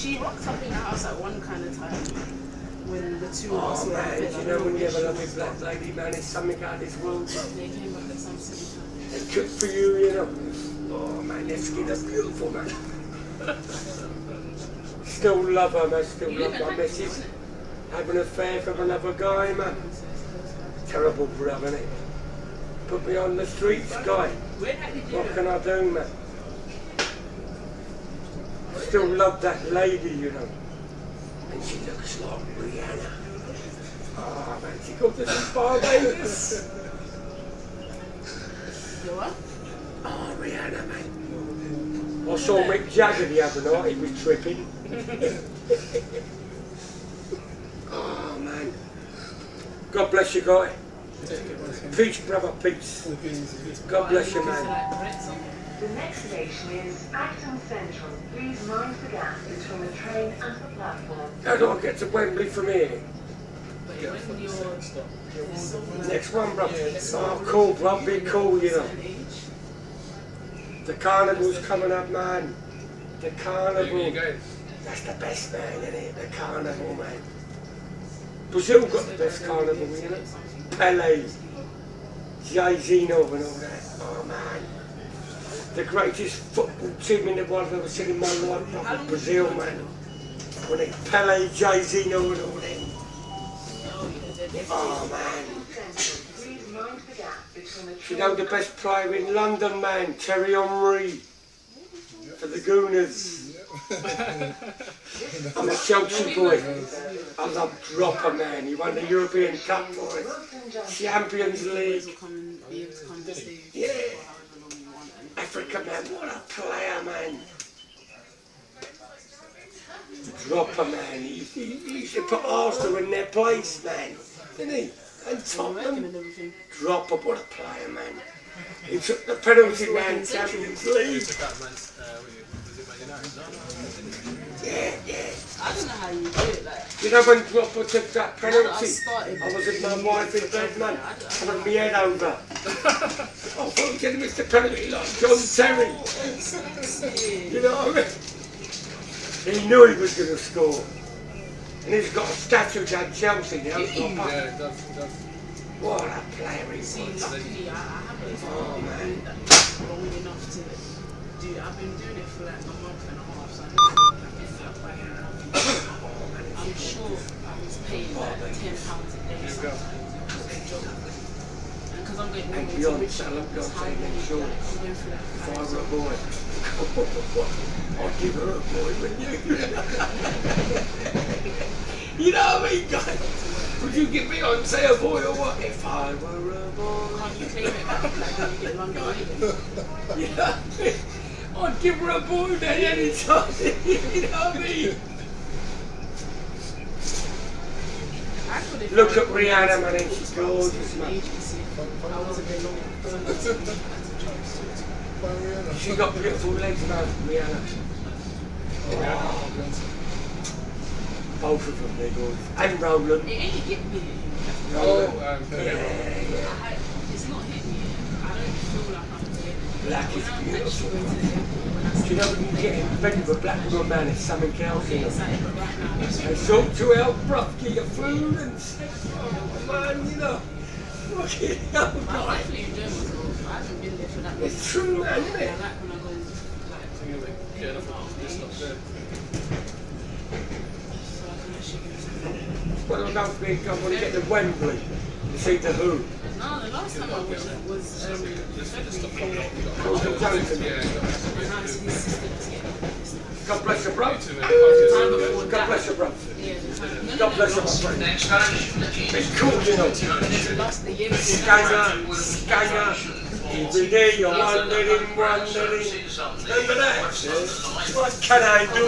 she rocked up in the house at one kind of time when the two of us Oh were man, in bed. you know when you have a lovely black lady, man, it's something out of this world. They came back at some silly time. They cook for you, you know. Oh man, their skin is beautiful, man. Still love her, man, still love my missus. Have an affair from another guy, man. Terrible brother, innit? Put me on the streets, guy. What can I do, man? Still love that lady, you know. And she looks like Rihanna. Oh man, she got to some Barbados. You what? Oh, Rihanna, man. I saw Mick Jagger the other night, he was tripping. Oh man. God bless you, guy. Peace, brother, peace. God bless you, man. The next station is Acton Central. Please mind the gap between the train and the platform. How do I get to Wembley from here? Next one, bro. Oh, cool, bro. Be cool, you know. The carnival's coming up, man. The carnival. That's the best, man, isn't it? The carnival, man. Brazil got the best carnival, you know. Pele, Jairzinho and all that. Oh, man. The greatest football team in the world I've ever seen in my life, probably Brazil, man. When they Pele, Jairzinho and all that. Oh, man. You know the best player in London, man, Thierry Henry, for the Gooners. I'm a Chelsea boy. I love Dropper, man. He won the European Cup for us. Champions League. Yeah. Africa, man. What a player, man. Dropper, man. He used to put Arsenal in their place, man. Didn't he? And Tottenham. Dropper, what a player, man. He took the penalty, man. Champions League. Yeah, yeah. I don't know how you do it, like. You know when Dropper took that penalty? I was in my wife in bed, man. I had my head over. I thought he was going to miss the penalty like John Terry. You know what I mean? He knew he was going to score. And he's got a statue down Chelsea now. Yeah, it does. What a player he was. Luckily, I haven't Oh, man. long enough to do it. I've been doing it for like a month and a half, so I know I'm sure I was paying like £10 a day sometimes. Because I'm going And to beyond, Richmond, Salem, it's don't high say money, next door. like, I'm going for like If I were a boy, I'd give her a boy, wouldn't you? You know what I mean, guys? Would you give me on say a boy or what? If I were a boy. Can't you claim it back like when you get London Reading? Yeah. I'd give her a boy then any time. You know what I mean? Look at Rihanna, man, ain't she gorgeous, man? She got beautiful legs, man, Rihanna. Oh. Both of them, they're gorgeous. And Roland. It ain't hit me. Roland. It's not hit me. I don't feel like I'm doing it. Black is When I'm beautiful. actually going to the airport, when I Do you know when you get in bed with a black woman, man, it's something else, you know? it's like, but right now, it's They sort to help, bruv, get your food and stuff. Oh, man, you know. Fucking hell, I'm guy. actually enjoying myself. I haven't been there for that long. It's true, man, isn't I it? like when I go like, Yeah, that's not good. so I can actually go to Well, I don't think I want to get to Wembley to see the Who. No, the last time I watched it was February. Gordon Johnson. Yeah, And now it's his sister that's getting it this time. God bless you, bro. The time before God that. bless you, bro. Yeah, the time. No, God bless you, my friend. It's cool, you know. The year before that. Scanner. Every day you're wondering. Remember that? What can I do?